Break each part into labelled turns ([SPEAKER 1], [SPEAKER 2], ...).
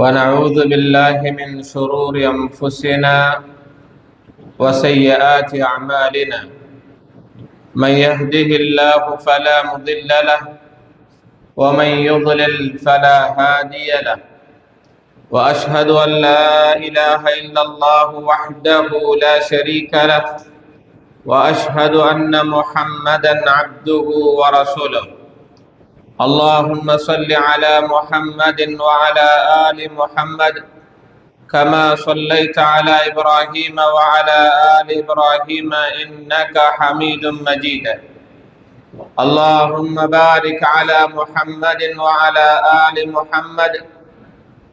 [SPEAKER 1] ونعوذ بالله من شرور أنفسنا وسيئات أعمالنا. من يهده الله فلا مضل له ومن يضلل فلا هادي له. وأشهد أن لا إله إلا الله وحده لا شريك له، وأشهد أن محمدا عبده ورسوله. اللهم صل على محمد وعلى آل محمد كما صليت على إبراهيم وعلى آل إبراهيم إنك حميد مجيد. اللهم بارك على محمد وعلى آل محمد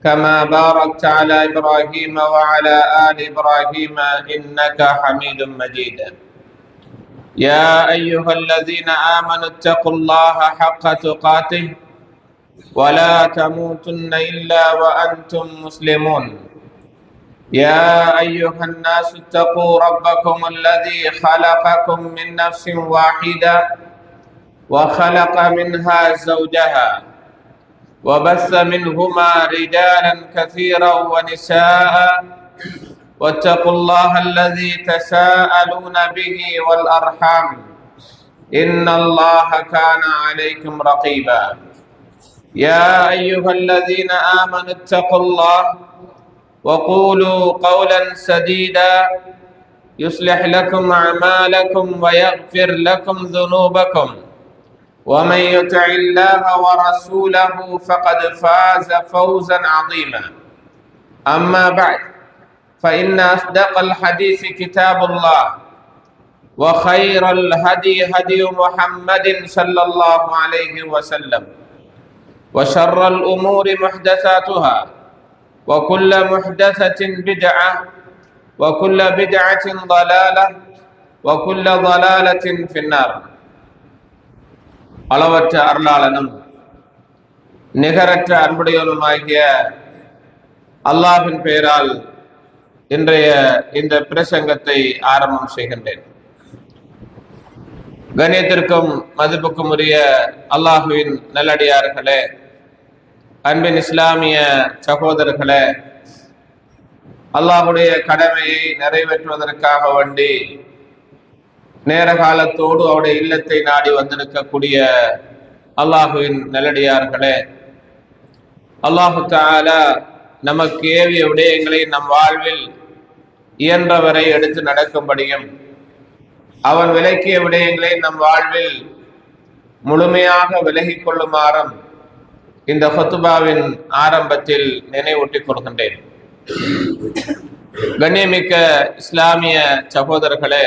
[SPEAKER 1] كما باركت على إبراهيم وعلى آل إبراهيم إنك حميد مجيد. يا أيها الذين آمنوا اتقوا الله حق تقاته ولا تموتن إلا وأنتم مسلمون. يا أيها الناس اتقوا ربكم الذي خلقكم من نفس واحدة وخلق منها زوجها وبث منهما رجالا كثيرا ونساء، واتقوا الله الذي تساءلون به والأرحام إن الله كان عليكم رقيبا. يا أيها الذين آمنوا اتقوا الله وقولوا قولا سديدا يصلح لكم أعمالكم ويغفر لكم ذنوبكم، ومن يطع الله ورسوله فقد فاز فوزا عظيما. أما بعد، فإن أصدق الحديث كتاب الله، وخير الهدي هدي محمد صلى الله عليه وسلم، وشر الأمور محدثاتها، وكل محدثة بدعة، وكل بدعة ضلالة، وكل ضلالة في النار. அளவற்ற அருளாளனும் நிகரற்ற அன்புடையவனுமாகிய அல்லாஹ்வின் பெயரால் இன்றைய இந்த பிரசங்கத்தை ஆரம்பம் செய்கின்றேன். கண்ணியத்திற்கும் மதிப்புக்கும் உரிய அல்லாஹுவின் நல்லடியார்களே, அன்பின் இஸ்லாமிய சகோதரர்களே, அல்லாஹுடைய கடமையை நிறைவேற்றுவதற்காக வேண்டி நேர காலத்தோடு அவருடைய இல்லத்தை நாடி வந்திருக்கக்கூடிய அல்லாஹுவின் நல்லடியார்களே, அல்லாஹு தஆலா நமக்கு ஏவிய விடயங்களை நம் வாழ்வில் இயன்றவரை எடுத்து நடக்கும்படியும், அவன் விலக்கிய விடயங்களை நம் வாழ்வில் முழுமையாக விலகிக் கொள்ளுமாறும் இந்த ஹுத்பாவின் ஆரம்பத்தில் நினைவூட்டிக் கொள்கின்றேன். கண்ணியமிக்க இஸ்லாமிய சகோதரர்களே,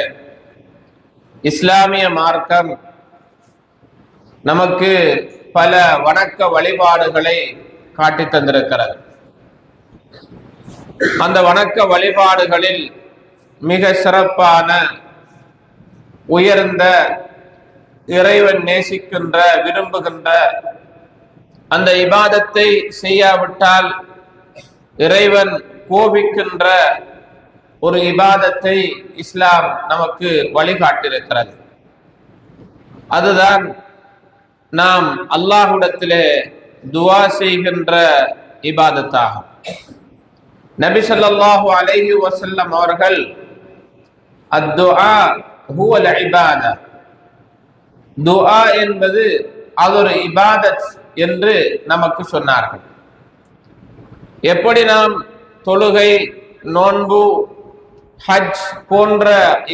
[SPEAKER 1] இஸ்லாமிய மார்க்கம் நமக்கு பல வணக்க வழிபாடுகளை காட்டி தந்திருக்கிறது. அந்த வணக்க வழிபாடுகளில் மிக சிறப்பான உயர்ந்த இறைவன் நேசிக்கின்ற விரும்புகின்ற அந்த இபாதத்தை செய்யாவிட்டால் இறைவன் கோபிக்கின்ற ஒரு இபாதத்தை இஸ்லாம் நமக்கு வழிகாட்டியிருக்கிறது. அதுதான் நாம் அல்லாஹ்விடத்திலே துஆ செய்கின்ற இபாதத்தாகும். நபி ஸல்லல்லாஹு அலைஹி வஸல்லம் அவர்கள் அத்துஆ ஹுவல் இபாதா, துஆ என்பது அது ஒரு இபாதத் என்று நமக்கு சொன்னார்கள். எப்படி நாம் தொழுகை, நோன்பு, ஹஜ் போன்ற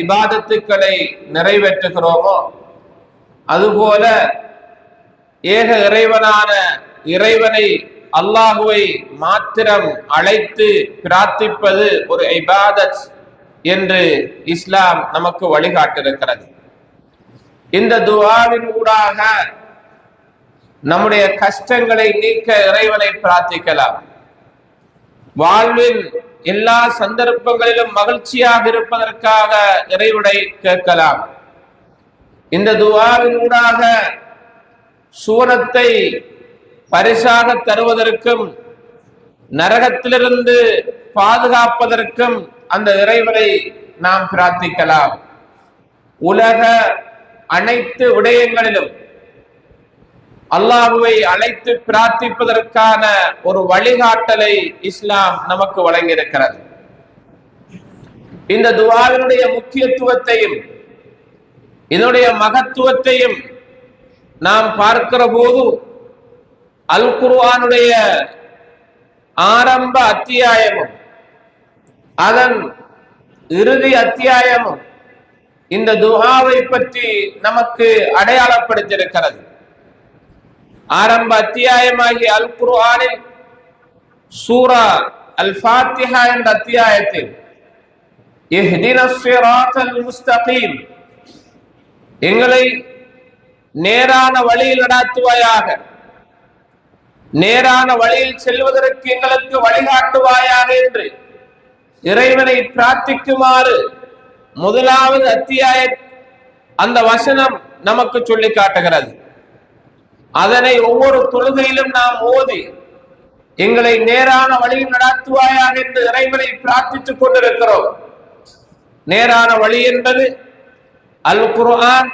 [SPEAKER 1] இபாதத்துக்களை நிறைவேற்றுகிறோமோ, அதுபோல ஏக இறைவனான இறைவனை அல்லாஹுவை மாத்திரம் அழைத்து பிரார்த்திப்பது ஒரு இபாதத் என்று இஸ்லாம் நமக்கு வழிகாட்டிருக்கிறது. இந்த துஆவின் ஊடாக நம்முடைய கஷ்டங்களை நீக்க இறைவனை பிரார்த்திக்கலாம். வாழ்வில் எல்லா சந்தர்ப்பங்களிலும் மகிழ்ச்சியாக இருப்பதற்காக இறைவனை கேட்கலாம். இந்த துஆவின் ஊடாக சுவனத்தை பரிசாக தருவதற்கும் நரகத்திலிருந்து பாதுகாப்பதற்கும் அந்த இறைவனை நாம் பிரார்த்திக்கலாம். உலக அனைத்து விடயங்களிலும் அல்லாஹுவை அழைத்து பிரார்த்திப்பதற்கான ஒரு வழிகாட்டலை இஸ்லாம் நமக்கு வழங்கியிருக்கிறது. இந்த துஆவினுடைய முக்கியத்துவத்தையும் இதனுடைய மகத்துவத்தையும் நாம் பார்க்கிற போது அல் குர்ஆனுடைய ஆரம்ப அத்தியாயமும் அதன் இறுதி அத்தியாயமும் இந்த துஆவை பற்றி நமக்கு அடையாளப்படுத்தியிருக்கிறது. ஆரம்ப அத்தியாயமாகிய அல் குர்ஆனில் சூரா அல் ஃபாத்திஹா என்ற அத்தியாயத்தில் இஹ்தினஸ் ஸிராத்தல் முஸ்தகீம், எங்களை நேரான வழியில் நடாத்துவாயாக, நேரான வழியில் செல்வதற்கு எங்களுக்கு வழிகாட்டுவாயாக என்று இறைவனை பிரார்த்திக்குமாறு முதலாவது அத்தியாய அந்த வசனம் நமக்கு சொல்லி காட்டுகிறது. அதனை ஒவ்வொரு தொழுகையிலும் நாம் ஓதி எங்களை நேரான வழியில் நடாத்துவாயாக என்று இறைவனை பிரார்த்தித்துக் கொண்டிருக்கிறோம். நேரான வழி என்பது அல் குர்ஆன்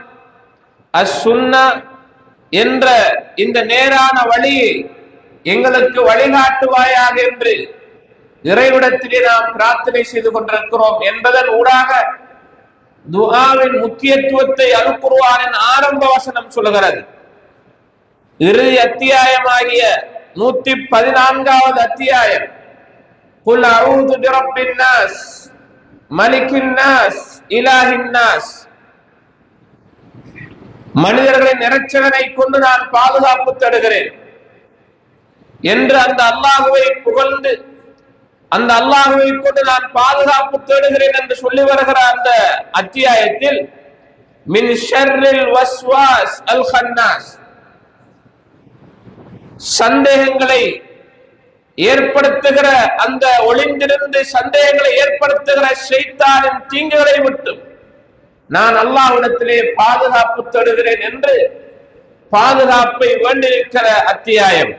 [SPEAKER 1] அஸ் சுன்னா என்ற இந்த நேரான வழியை எங்களுக்கு வழிகாட்டுவாயாக என்று இறைவிடத்திலே நாம் பிரார்த்தனை செய்து கொண்டிருக்கிறோம் என்பதன் ஊடாக துஆவின் முக்கியத்துவத்தை அல் குர்ஆனின் ஆரம்ப வசனம் சொல்கிறது. இறுதி அத்தியாயமாகிய 114வது அத்தியாயம் குல் அஊது பிரப்பின் நாஸ் மலிக்கின் நாஸ் இலாஹின் நாஸ், மனிதர்களின் இரட்சகனை கொண்டு நான் பாதுகாப்பு தேடுகிறேன் என்று அந்த அல்லாஹுவை புகழ்ந்து அந்த அல்லாஹுவை கொண்டு நான் பாதுகாப்பு தேடுகிறேன் என்று சொல்லி வருகிற அந்த அத்தியாயத்தில் மின் ஷர்ரில் வஸ்வாஸ் அல் கன்னாஸ், சந்தேகங்களை ஏற்படுத்துகிற அந்த ஒளிந்திருந்து சந்தேகங்களை ஏற்படுத்துகிற ஷைத்தானின் தீங்குகளை விட்டு நான் அல்லாஹ்விடத்திலே பாதுகாப்பு தேடுகிறேன் என்று பாதுகாப்பை வேண்டியிருக்கிற அத்தியாயம்.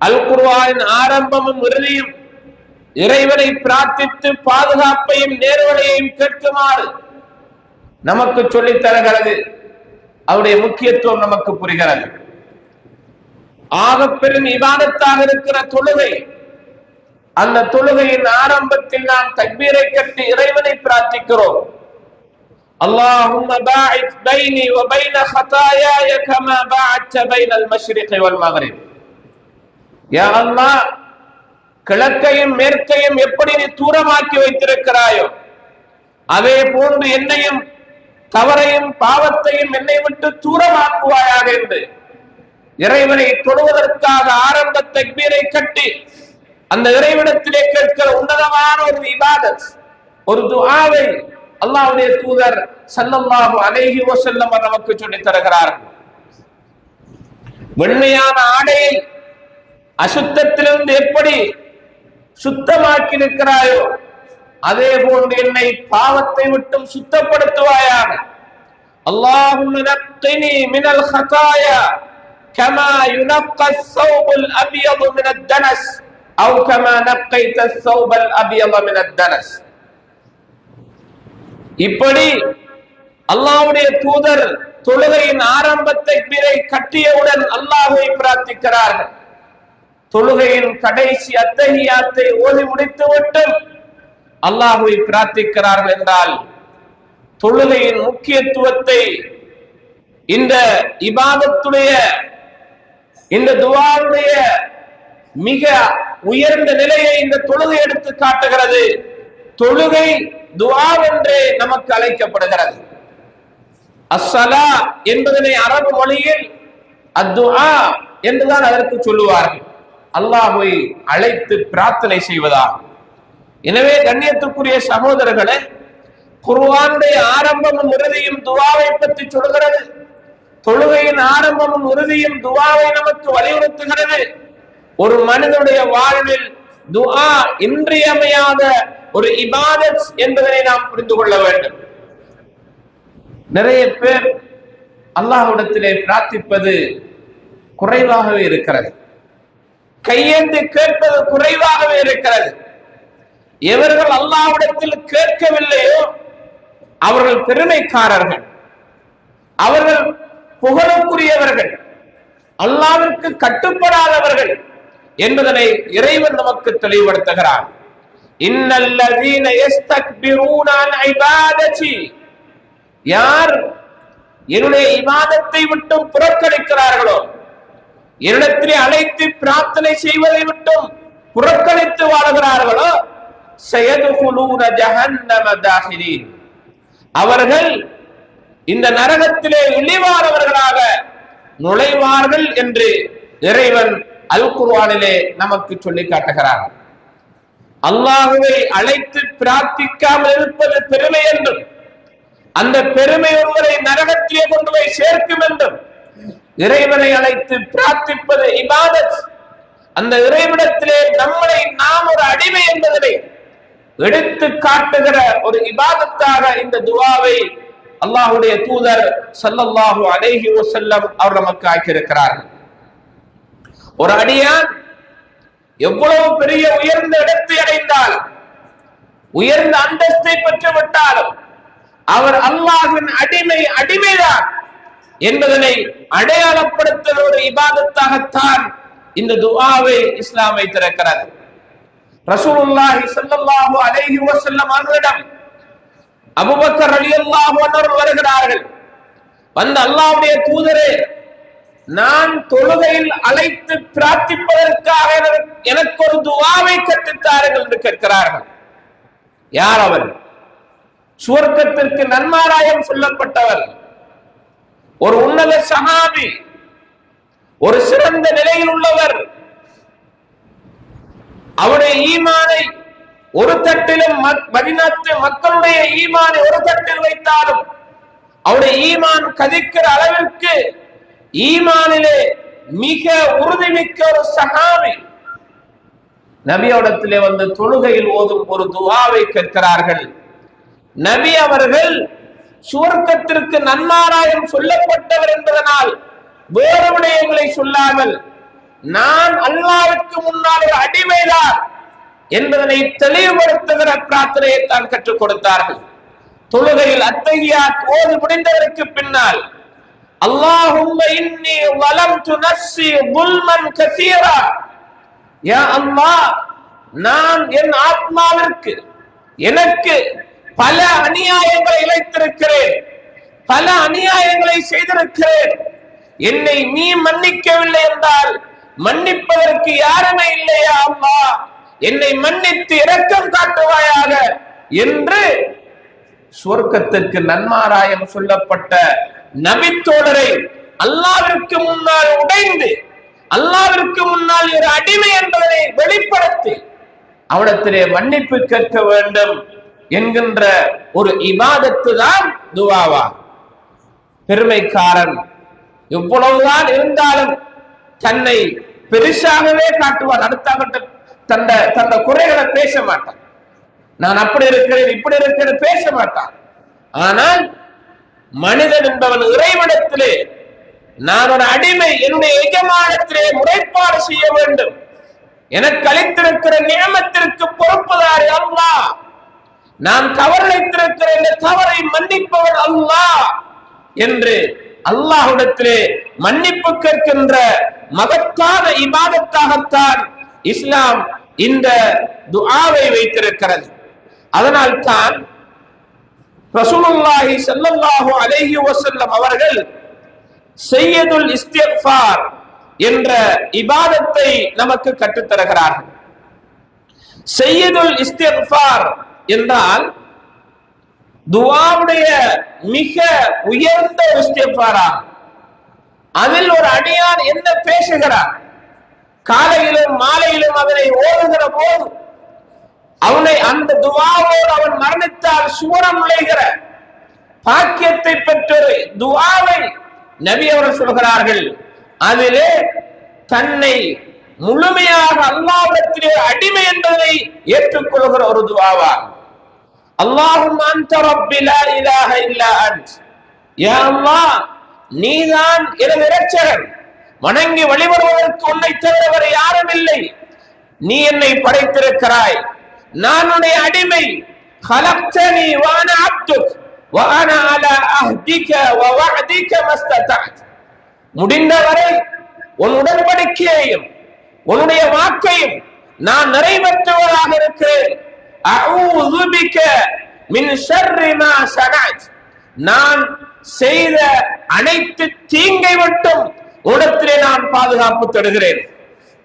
[SPEAKER 1] அல் குர்ஆனின் ஆரம்பமும் இறுதியும் இறைவனை பிரார்த்தித்து பாதுகாப்பையும் நேர்வழியையும் கேட்குமாறு நமக்கு சொல்லித் தருகிறது. அவருடைய முக்கியத்துவம் நமக்கு புரிகிறது. ஆக பெரும் இபாதத்தாக இருக்கிற தொழுகை, அந்த தொழுகையின் ஆரம்பத்தில் நாம் தக்பீரை கட்டி இறைவனை பிரார்த்திக்கிறோம். அல்லாஹும்ம பாஇத் பைனி வ பைன ஹதாயாய கமா பாஅத்த பைனல் மஷ்ரிகி வல் மக்ரிப், யா அல்லாஹ், கிழக்கையும் மேற்கையும் எப்படி நீ தூரமாக்கி வைத்திருக்கிறாயோ அதே போன்று என்னையும் தவறையும் பாவத்தையும் என்னை விட்டு தூரமாக்குவாயாக என்று இறைவனை தொழுவதற்காக ஆரம்ப தக்பீரை கட்டி அந்த இறைவனிடத்திலே கேட்கிற உன்னதமான ஒரு இபாதத், ஒரு துஆவை அல்லாஹ்வுடைய தூதர் ஸல்லல்லாஹு அலைஹி வஸல்லம் நமக்கு சொல்லித் தருகிறார்கள். வெண்மையான ஆடையை அசுத்தத்திலிருந்து எப்படி சுத்தமாக்கி இருக்கிறாயோ அதே போன்று என்னை பாவத்தை விட்டும் சுத்தப்படுத்துவாயாக. அல்லாஹும்ம நக்கினி மினல் ஹதாயா كما ينقى الثوب الأبيض من الدنس أو كما نقيت الثوب الأبيض من الدنس. இப்படி அல்லாஹ்வுடைய தூதர் தொழுகையின் ஆரம்ப தக்பீரை கட்டியவுடன் அல்லாஹ்வை பிரார்த்திக்கிறார்கள். தொழுகையின் கடைசி அத்தஹியாத்தை ஓதி முடித்துவிட்டு அல்லாஹ்வை பிரார்த்திக்கிறார்கள் என்றால் தொழுகையின் முக்கியத்துவத்தை இந்த இபாதத்துடைய இந்த துஆவுடைய மிக உயர்ந்த நிலையை இந்த தொழுகை எடுத்து காட்டுகிறது. தொழுகை துஆ என்று நமக்கு அழைக்கப்படுகிறது. அஸ்ஸலா என்பதனை அரபு மொழியில் அத்துஆ என்றுதான் அதற்கு சொல்லுவார்கள், அல்லாஹ்வை அழைத்து பிரார்த்தனை செய்வதாகும். எனவே கண்ணியத்துக்குரிய சகோதரர்களே, குர்ஆனுடைய ஆரம்பமும் இறுதியும் துஆவை பற்றி சொல்கிறது. தொழுகையின் ஆரம்பமும் இறுதியும் துஆவை நமக்கு வலியுறுத்துகிறது. ஒரு மனிதனுடைய வாழ்வில் துஆ இன்றியமையாத ஒரு இபாதத் என்பதனை நாம் புரிந்து கொள்ள வேண்டும். நிறைய பேர் அல்லாஹ்விடத்திலே பிரார்த்திப்பது குறைவாகவே இருக்கிறது, கையேந்தி கேட்பது குறைவாகவே இருக்கிறது. எவர்கள் அல்லாஹ்விடத்தில் கேட்கவில்லையோ அவர்கள் பெருமைக்காரர்கள், அவர்கள் புகழுக்குரியவர்கள், அல்லாஹ்விற்கு கட்டுப்படாதவர்கள் என்பதனை இறைவன் நமக்கு தெளிவுபடுத்துகிறார். இன்னல்லதீன யஸ்தக்பிரூன அன் இபாததி, யார் என்னுடைய இபாதத்தை விட்டு புறக்கணிக்கிறார்களோ, என்னிடத்திலே அழைத்து பிரார்த்தனை செய்வதை விட்டும் புறக்கணித்து வாழுகிறார்களோ, சயதுகுலூன ஜஹன்னம தாஹிரீன், அவர்கள் இந்த நரகத்திலே இழிவானவர்களாக நுழைவார்கள் என்று இறைவன் அல் குர்ஆனிலே நமக்கு சொல்லி காட்டுகிறார். அல்லாஹ்வை அழைத்து பிரார்த்திக்காமல் இருப்பது பெருமை என்றும், அந்த பெருமை ஒருவரை நரகத்திலே கொண்டு போய் சேர்க்கும் என்றும், இறைவனை அழைத்து பிரார்த்திப்பது இபாதத், அந்த இறைவிடத்திலே நம்மளை நாம் ஒரு அடிமை என்பதனை எடுத்து காட்டுகிற ஒரு இபாதத்தாக இந்த துஆவை அல்லாஹ்வுடைய தூதர் ஸல்லல்லாஹு அலைஹி வஸல்லம் அவர் நமக்கு ஆக்கியிருக்கிறார்கள். ஒரு அடியான் எவ்வளவு பெரிய உயர்ந்த இடத்தை அடைந்தாலும், உயர்ந்த அந்தஸ்தை பெற்று விட்டாலும், அவர் அல்லாஹ்வின் அடிமைதான் என்பதனை அடையாளப்படுத்துகிற ஒரு இபாதத்தாகத்தான் இந்த துஆவை இஸ்லாம் வைத்திருக்கிறது. ரசூலுல்லாஹி ஸல்லல்லாஹு அலைஹி வஸல்லம் அவர்களிடம் அபூபக்கர் ரலியல்லாஹு அன்ஹு வருகிறார்கள். வந்து அல்லாஹ்வுடைய தூதரே, நான் தொழுகையில் அழைத்து பிரார்த்திப்பதற்காக எனக்கு ஒரு துஆவை கற்றுத்தாருங்கள் என்று கேட்கிறார்கள். யார் அவர்? சுவர்க்கத்திற்கு நன்மாராயம் சொல்லப்பட்டவர், ஒரு உன்னத சஹாபி, ஒரு சிறந்த நிலையில் உள்ளவர். அவருடைய ஈமானை ஒரு தட்டிலும், மதீனாத்து மக்களுடைய ஈமானை ஒரு தட்டில் வைத்தாலும் அவருடைய ஈமான் கதிக்கிற அளவிற்கு ஈமானிலே மிக உறுதிமிக்க ஒரு சஹாபி நபியோடத்திலே வந்து தொழுகையில் ஓதும் ஒரு துஆவை கேட்கிறார்கள். நபி அவர்கள் சுவர்க்கத்திற்கு நன்மாராயம் சொல்லப்பட்டவர் என்பதனால் வேறு விடயங்களை சொல்லாமல், நான் அல்லாஹ்வுக்கு முன்னால் ஒரு அடிமைதான் என்பதனை தெளிவுபடுத்துகிற பிரார்த்தனையை தான் கற்றுக் கொடுத்தார்கள். தொழுகையில் அத்தஹியாத் ஓதி முடிந்ததற்கு பின்னால், அல்லாஹும்ம இன்னி வலம்து நஃப்ஸி ظுல்மன் கஸீரா, யா அல்லாஹ், நான் என் ஆத்மாவிற்கு எனக்கு பல அநியாயங்களை இழைத்திருக்கிறேன், பல அநியாயங்களை செய்திருக்கிறேன். என்னை நீ மன்னிக்கவில்லை என்றால் மன்னிப்பதற்கு யாருமே இல்லையா அல்லாஹ், என்னை மன்னித்து இரக்கம் காட்டுவாயாக என்று சுவர்க்கத்திற்கு நன்மாராயம் சொல்லப்பட்ட நபித்தோழரை அல்லாஹ்விற்கு முன்னால் உடைந்து, அல்லாஹ்விற்கு முன்னால் ஒரு அடிமை என்பதை வெளிப்படுத்தி அவனிடத்திலே மன்னிப்பு கேட்க வேண்டும் என்கின்ற ஒரு இபாதத்து தான் துஆவா. பெருமைக்காரன் எவ்வளவுதான் இருந்தாலும் தன்னை பெருசாகவே காட்டுவார். அடுத்தவர்கிட்ட தந்த குறைகளை பேச மாட்டான். நான் அப்படி இருக்கிறேன் இப்படி இருக்கிறேன் பேச மாட்டான். ஆனால் மனிதன் என்பவன் இறைவனிடத்திலே நான் ஒரு அடிமை, என்னுடைய எஜமானத்திலே முறைப்பாடு செய்ய வேண்டும், எனக்கு அளித்திருக்கிற நியமத்திற்கு பொறுப்புதாரி அல்லாஹ், நான் தவறிழைத்திருக்கிற இந்த தவறை மன்னிப்பவன் அல்லாஹ் என்று அல்லாஹ்விடத்திலே மன்னிப்பு கேட்கின்ற மகத்தான இபாதத்தாகத்தான் இஸ்லாம் இந்த துஆவை வைத்திருக்கிறது. அதனால் தான் ரசூலுல்லாஹி ஸல்லல்லாஹு அலைஹி வஸல்லம் அவர்கள் சையதுல் இஸ்திக்ஃபார் என்ற இபாதத்தை நமக்கு கற்றுத் தருகிறார்கள். சையதுல் இஸ்திக்ஃபார் என்றால் துஆவுடைய மிக உயர்ந்த இஸ்திக்ஃபாராகும். அதில் ஒரு அடியான் என்ன பேசுகிறார், காலையிலும் மாலையிலும் அதனை ஓதுகிற போது அவனை அந்த துஆவோடு அவன் மரணித்தால் சுவனம் நுழைகிற பாக்கியத்தை பெற்ற துஆவை நபி அவர்கள் சொல்கிறார்கள். அதிலே தன்னை முழுமையாக அல்லாஹ்விடத்திலே அடிமை என்பதை ஏற்றுக்கொள்கிற ஒரு துஆவா. அல்லாஹும்ம அன்த ரப்பி லா இலாஹ இல்லா அன்த், யா அல்லாஹ், நீதான் எனது இரட்சகன், வணங்கி வழிபடுவதற்கு உன்னை தவிர வேறு யாரும் இல்லை, நீ என்னை படைத்திருக்கிறாய், நான் உன்னுடைய அடிமை. خلقتني وانا عبدك وانا على عهدك ووعدك ما استطعت, முடிந்தவரை உன் உடன்படிக்கையையும் உன்னுடைய வாக்கையும் நான் நிறைவேற்றுவதாக இருக்கிறேன். அஊது பிக மின் ஷர்ரி மா ஸனஅத், நான் செய்த அனைத்து தீங்கை விட்டும் உடத்திலே நான் பாதுகாப்பு தருகிறேன்.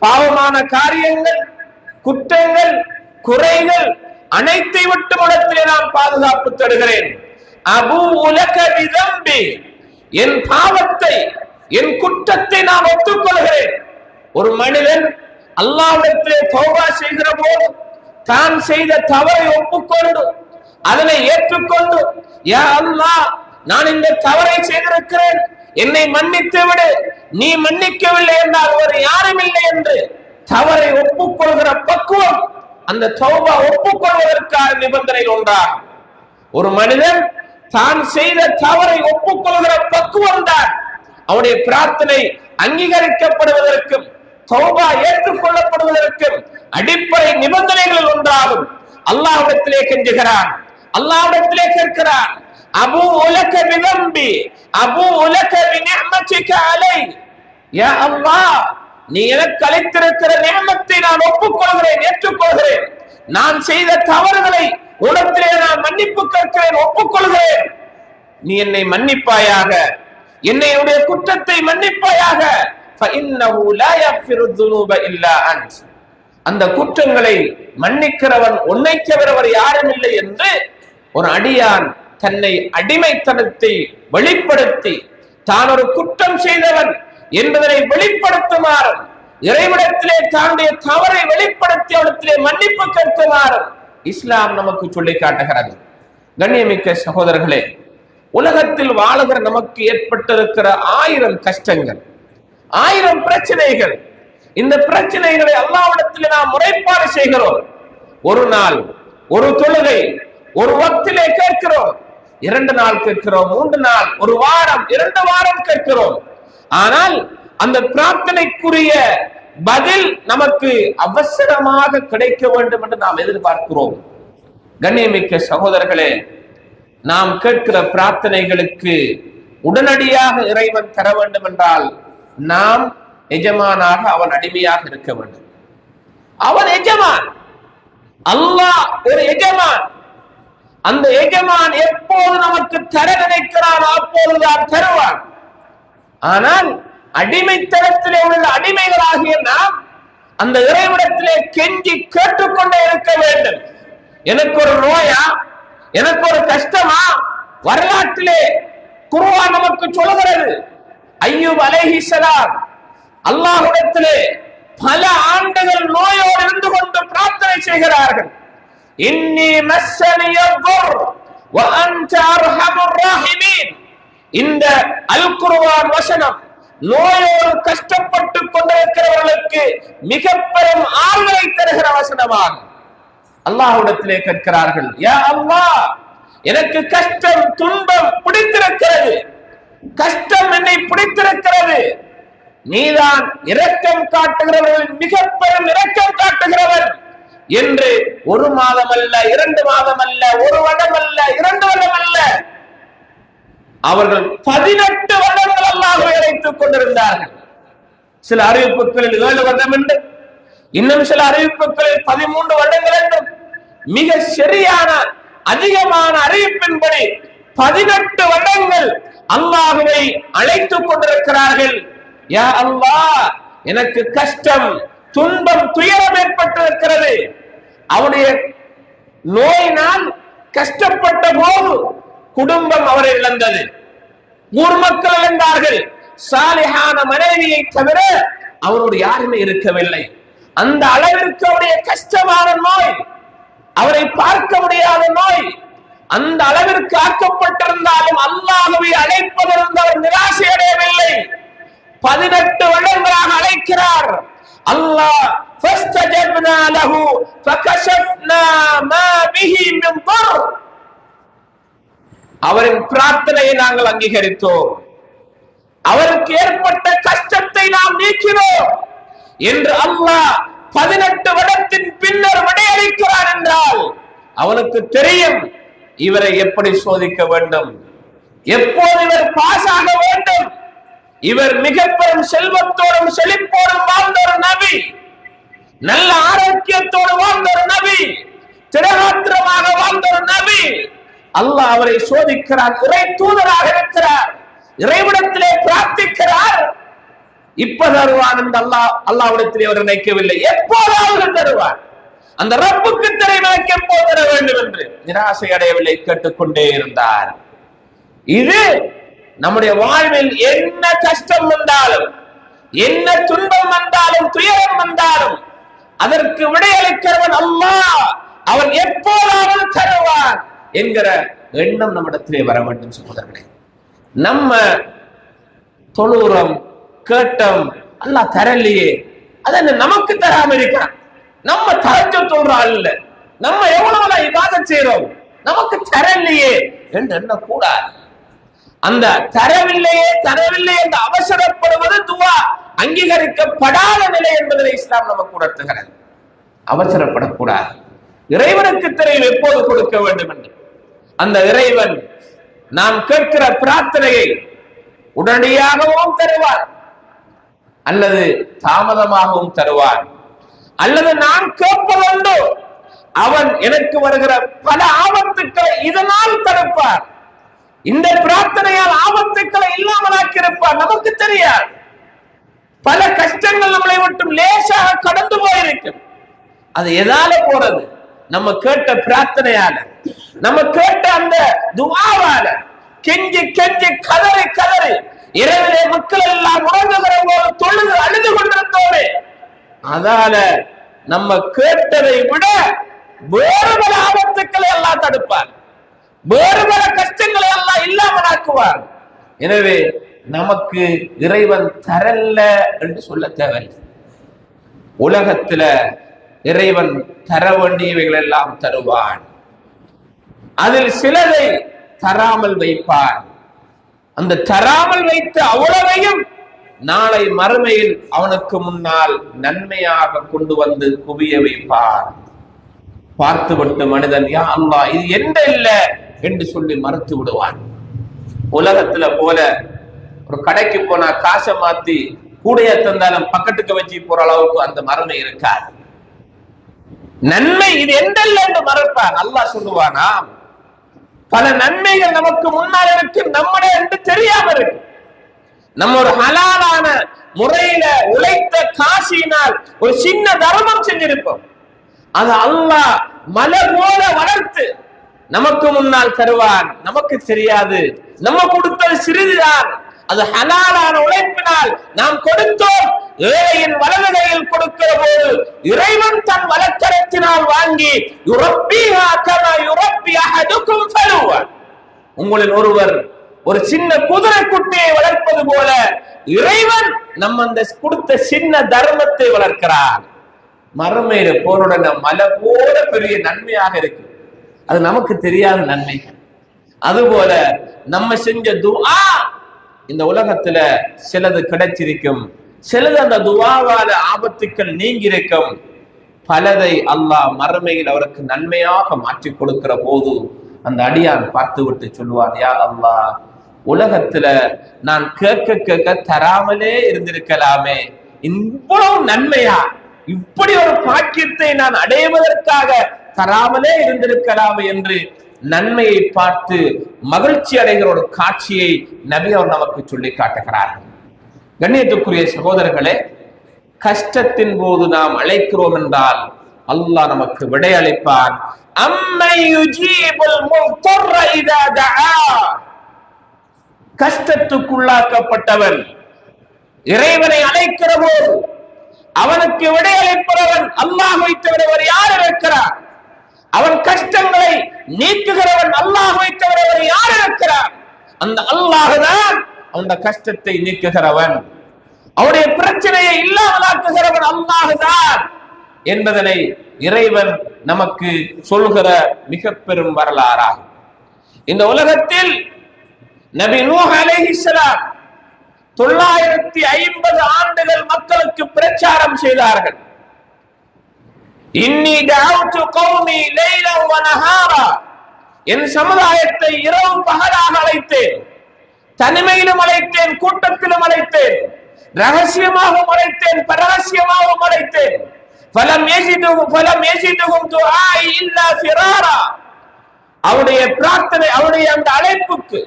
[SPEAKER 1] பாவமான காரியங்கள், குற்றங்கள், குறைகள் அனைத்தை விட்டு உடத்திலே நான் பாதுகாப்பு தருகிறேன். அபூ உலக பிதம்பி, என் பாவத்தை, என் குற்றத்தை நான் ஒத்துக்கொள்கிறேன். ஒரு மனிதன் அல்லாஹ்விடத்திலே தௌபா செய்கிற போது தான் செய்த தவறை ஒப்புக்கொண்டு அதனை ஏற்றுக்கொண்டு, யா அல்லாஹ், நான் இந்த தவறை செய்திருக்கிறேன், என்னை மன்னித்து விடு, நீ மன்னிக்கவில்லை என்றால் ஒரு யாரும் இல்லை என்று தவறை ஒப்புக்கொள்கிற பக்குவம் அந்த தௌபா ஒப்புக்கொள்வதற்கான நிபந்தனை ஒன்றாகும். ஒரு மனிதன் தான் செய்த தவறை ஒப்புக்கொள்கிற பக்குவம் தான் அவனுடைய பிரார்த்தனை அங்கீகரிக்கப்படுவதற்கும் தௌபா ஏற்றுக்கொள்ளப்படுவதற்கும் அடிப்படை நிபந்தனைகள் ஒன்றாகும். அல்லாஹ்விடத்திலே கெஞ்சுகிறான், அல்லாஹ்விடத்திலே கேட்கிறான். அபூ உலக பிதம்பி அபூ உலக பிநிஅமதிக அலை, யா அல்லாஹ், நீ எனக்கு அளித்திருக்கிற நியமத்தை நான் ஒப்புக்கொள்கிறேன், ஏற்றுக்கொள்கிறேன். நான் செய்த தவறுகளை உலகத்திலே நான் மன்னிப்பு கேட்கிறேன், ஒப்புக்கொள்கிறேன். நீ என்னை மன்னிப்பாயாக, என்னுடைய குற்றத்தை மன்னிப்பாயாக. فإنه لا يغفر الذنوب إلا أنت, அந்த குற்றங்களை மன்னிக்கிறவன் உன்னை தவிர யாரும் இல்லை என்று ஒரு அடியான் தன்னை அடிமைத்தனத்தை வெளிப்படுத்தி தான் ஒரு குற்றம் செய்தவன் என்பதனை வெளிப்படுத்துமாறு, இறைவிடத்திலே தன்னுடைய தவறை வெளிப்படுத்தி அவரிடத்திலே மன்னிப்பு கேட்குமாறு இஸ்லாம் நமக்கு சொல்லி காட்டுகிறது. கண்ணியமிக்க சகோதரர்களே, உலகத்தில் வாழுகிற நமக்கு ஏற்பட்டிருக்கிற 1000 கஷ்டங்கள், 1000 பிரச்சனைகள், இந்த பிரச்சனைகளை அல்லாஹ்விடத்தில் நாம் முறைப்பாடு செய்கிறோம். ஒரு நாள், ஒரு தொழுகை, ஒரு வக்திலே கேட்கிறோம், 2 நாள் கேட்கிறோம், 3 நாள், ஒரு வாரம், 2 வாரம் கேட்கிறோம். ஆனால் அந்த பிரார்த்தனைக்குரிய பதில் நமக்கு அவசரமாக கிடைக்க வேண்டும் என்று நாம் எதிர்பார்க்கிறோம். கண்ணியமிக்க சகோதரர்களே, நாம் கேட்கிற பிரார்த்தனைகளுக்கு உடனடியாக இறைவன் தர வேண்டும் என்றால் நாம் எஜமானாக அவன் அடிமையாக இருக்க வேண்டும். அவன் எஜமான், அல்லாஹ் ஒரு எஜமான். அந்த எஜமான் எப்போது நமக்கு தர நினைக்கிறான் அப்போதுதான் தருவான். ஆனால் அடிமைத்தனத்திலே உள்ள அடிமைகளாகிய நாம் அந்த இறைவிடத்திலே கெஞ்சி கேட்டுக்கொண்டே இருக்க வேண்டும். எனக்கு ஒரு நோயா, எனக்கு ஒரு கஷ்டமா? வரலாற்றிலே குர்ஆன் நமக்கு சொல்கிறது, அய்யூப் அலைஹிஸ்ஸலாம் அல்லாஹ்விடத்திலே பல ஆண்டுகள் நோயோடு இருந்து கொண்டு பிரார்த்தனை செய்கிறார்கள். இன்னி மஸ்ஸனிய துர் வ அன்த அர்ஹமுர் ராஹிமீன். இந்த அல் குர்ஆன் வசனம் நோயோடு கஷ்டப்பட்டு கொண்டிருக்கிறவர்களுக்கு மிக பெரும் ஆறுதலை தருகிற வசனமாகும். அல்லாஹ்விடத்திலே கேட்கிறார்கள், யா அல்லாஹ், எனக்கு கஷ்டம், துன்பம் பிடித்திருக்கிறது, கஷ்டம் என்னை பிடித்திருக்கிறது, நீதான் இரக்கம் காட்டுகிறவர்கள் மிக பெரும் இரக்கம் காட்டுகிறவர் என்று 1 மாதம் அல்ல, 2 மாதம் அல்ல, 1 வருடம் அல்ல, 2 வருடம் அல்ல, அவர்கள் 18 வருடங்கள் அல்லாஹ்வை அழைத்துக் கொண்டிருந்தார்கள். சில அறிவிப்புகளில் 7 வருடம் என்று, இன்னும் சில அறிவிப்புகளில் 13 வருடங்கள் என்றும், மிக சரியான அதிகமான அறிவிப்பின்படி 18 வருடங்கள் அல்லாஹ்வை அழைத்துக் கொண்டிருக்கிறார்கள். யா அல்லாஹ், எனக்கு கஷ்டம், துன்பம், துயரம் ஏற்பட்டிருக்கிறது. அவருடைய நோயினால் கஷ்டப்பட்ட போது குடும்பம் அவரை இழந்தது, ஊர் மக்கள் இழந்தார்கள், சாலிஹான மனைவியை தவிர அவரோடு யாருமே இருக்கவில்லை. அந்த அளவிற்கு அவருடைய கஷ்டமான நோய், அவரை பார்க்க முடியாத நோய் அந்த அளவிற்கு ஆக்கப்பட்டிருந்தாலும் அல்லாஹ்வை அழைப்பதிலிருந்து அவர் நிராசை அடையவில்லை. 18 வருடங்களாக அழைக்கிறார். அல்லாஹ் ஃபஸ்தஜப்னா லஹு ஃபகஷஃப்னா மா பிஹி மின் துர், அவரின் பிரார்த்தனையை நாங்கள் அங்கீகரித்தோம், அவருக்கு ஏற்பட்ட கஷ்டத்தை நாம் நீக்கினோம் என்று அல்லாஹ் 18 வருடத்தின் பின்னர் விடையளிக்கிறார் என்றால் அவனுக்கு தெரியும் இவரை எப்படி சோதிக்க வேண்டும், எப்போது இவர் பாஸ் ஆக வேண்டும், இவர் மிக பெரும் செல்வத்தோடும் செழிப்போடும் வாழ்ந்த ஒரு நபி, நல்ல ஆரோக்கியத்தோடு வாழ்ந்த ஒரு நபி, திடகாத்திரமாக வாழ்ந்த ஒரு நபி. அல்லாஹ் அவரை சோதிக்கிறார். இறை தூதராக இருக்கிறார், இறைவிடத்திலே பிரார்த்திக்கிறார். இப்ப தருவான் என்று அல்லாஹ்விடத்திலே அவர் நினைக்கவில்லை, எப்போதாவது தருவார். அந்த ரப்புக்கு தெரியும் எப்போ தர வேண்டும் என்று நிராசை அடையவில்லை, கேட்டுக்கொண்டே இருந்தார். இது நம்முடைய வாழ்வில் என்ன கஷ்டம் வந்தாலும், என்ன துன்பம் வந்தாலும், துயரம் வந்தாலும் அதற்கு விடையளிக்கிறவன் அல்லாஹ், அவன் எப்போதாவது தருவான் என்கிற எண்ணம் நம்மிடத்திலே வர வேண்டும். சகோதரர்களே, நம்ம தொழுறோம், கேட்டோம், அல்லாஹ் தரலையே, அத நமக்கு தராம இருக்கிறான். நம்ம தரஜ்ஜுத் தொழுறாள் இல்ல, நம்ம எவ்வளவு இபாதத் செய்றோம், நமக்கு தரலையே என்று எண்ணக்கூடாது. அந்த தரவில்லையே என்று அவசரப்படுவது துவா அங்கீகரிக்கப்படாத நிலை என்பதை இஸ்லாம் நமக்கு உணர்த்துகிறது. அவசரப்படக்கூடாது. இறைவனுக்கு தெரியும் எப்போது கொடுக்க வேண்டும் என்று. அந்த இறைவன் நாம் கேட்கிற பிரார்த்தனையை உடனடியாகவும் தருவார், அல்லது தாமதமாகவும் தருவார், அல்லது நான் கேட்பதுண்டு அவன் எனக்கு வருகிற பல ஆபத்துக்களை இதனால் தடுப்பார். இந்த பிரார்த்தனையால் ஆபத்துக்களை இல்லாமலாக்கி இருப்பார். நமக்கு தெரியாது, பல கஷ்டங்கள் நம்மளை மட்டும் லேசாக கடந்து போயிருக்கும். அது எதால போறது? நம்ம கேட்ட பிரார்த்தனையால, நம்ம கேட்ட அந்த துஆவால, கெஞ்சி கெஞ்சி கதறி கதறி இரவிலே மக்கள் எல்லாம் உறங்குகிற போது தொழுது அழுது கொண்டிருந்தோமே, அதால நம்ம கேட்டதை விட வேறு பல ஆபத்துக்களை எல்லாம் தடுப்பார், வேறு பல கஷ்டங்களை எல்லாம் இல்லாமலாக்குவார். எனவே நமக்கு இறைவன் தரல என்று சொல்ல தேவையில்லை. உலகத்துல இறைவன் தர வேண்டியவைகள் எல்லாம் தருவான். அதில் சிலதை தராமல் வைப்பார். அந்த தராமல் வைத்த அவ்வளவையும் நாளை மறுமையில் அவனுக்கு முன்னால் நன்மையாக கொண்டு வந்து குவிய வைப்பார். பார்த்துவிட்டு மனிதன் யா அல்லாஹ் இது எந்த இல்ல என்று சொல்லி மறுத்து விடுவான். உலகத்துல போல ஒரு கடைக்கு போனா காசை மாத்தி கூடைய தந்தாலும் பக்கத்துக்கு வச்சு போற அளவுக்கு அந்த மறுமை இருக்காது. நன்மை இது எந்த இல்ல என்று மறுப்பான். அல்லாஹ் சொல்லுவானா, பல நன்மைகள் நமக்கு முன்னால் இருக்கு, நம்முடைய என்று தெரியாம இருக்கு. நம்ம ஒரு ஹலாலான முறையில உழைத்த காசினால் ஒரு சின்ன தர்மம் செஞ்சிருப்போம், அது அல்லாஹ் மலை போல வளர்த்து நமக்கு முன்னால் தருவான். நமக்கு தெரியாது, நம்ம கொடுத்தது சிறிதுதான். அது ஹலாலான உழைப்பினால் நாம் கொடுத்தோம். ஏழையின் வலதுகையில் கொடுக்கிற போது இறைவன் தன் வலக்கரத்தினால் வாங்கி உங்களில் ஒருவர் ஒரு சின்ன குதிரை குட்டியை வளர்ப்பது போல இறைவன் நம்ம அந்த கொடுத்த சின்ன தர்மத்தை வளர்க்கிறார். மறுமையில போருடன் மலை போல பெரிய நன்மையாக இருக்கு, அது நமக்கு தெரியாத நன்மைகள். அதுபோல நம்ம செஞ்ச துஆ இந்த உலகத்துல சிலது கிடைச்சிருக்கும், சிலது அந்த துஆவால ஆபத்துக்கள் நீங்கி இருக்கும். பலதை அல்லாஹ் மறுமையில் அவருக்கு நன்மையாக மாற்றி கொடுக்கிற போது அந்த அடியான் பார்த்து விட்டு சொல்லுவான், யா அல்லாஹ் உலகத்துல நான் கேட்க கேட்க தராமலே இருந்திருக்கலாமே, இவ்வளவு நன்மையா, இப்படி ஒரு பாக்கியத்தை நான் அடைவதற்காக தராமலே இருந்திருக்கலாமே என்று நன்மையை பார்த்து மகிழ்ச்சி அடைகிற ஒரு காட்சியை நபி அவர் நமக்கு சொல்லி காட்டுகிறார்கள். கண்ணியத்துக்குரிய சகோதரர்களே, கஷ்டத்தின் போது நாம் அழைக்கிறோம் என்றால் அல்லாஹ் நமக்கு விடை அளிப்பான். கஷ்டத்துக்குள்ளாக்கப்பட்டவன் இறைவனை அழைக்கிற போது அவனுக்கு விடையளிப்பவன் அல்லாஹ்வை தவிர யார் இருக்கிறார்? அவன் கஷ்டங்களை நீக்குகிறவன் அல்லாஹ்வை தவிர யார் இருக்கிறார்? அந்த அல்லாஹ் தான் அந்த கஷ்டத்தை நீக்குகிறவன், அவருடைய பிரச்சனையை இல்லாமலாக்குகிறவன் அல்லாஹ் தான் என்பதனை இறைவன் நமக்கு சொல்கிற மிக பெரும் வரலாறாகும். இந்த உலகத்தில் நபி நூஹ் அலைஹிஸ்ஸலாம் 950 ஆண்டுகள் மக்களுக்கு பிரச்சாரம் செய்தார்கள். இன்னி தஅவ்து கௌமி லைலன் வ நஹாரா, என் சமுதாயத்தை இரவு பகலாக அழைத்தேன். தனிமையிலும் அழைத்தேன், கூட்டத்திலும் அழைத்தேன், ரகசியமாகவும் அழைத்தேன், பரகசியமாகவும் அழைத்தேன். அவருடைய பிரார்த்தனை, அவருடைய அந்த அழைப்புக்கு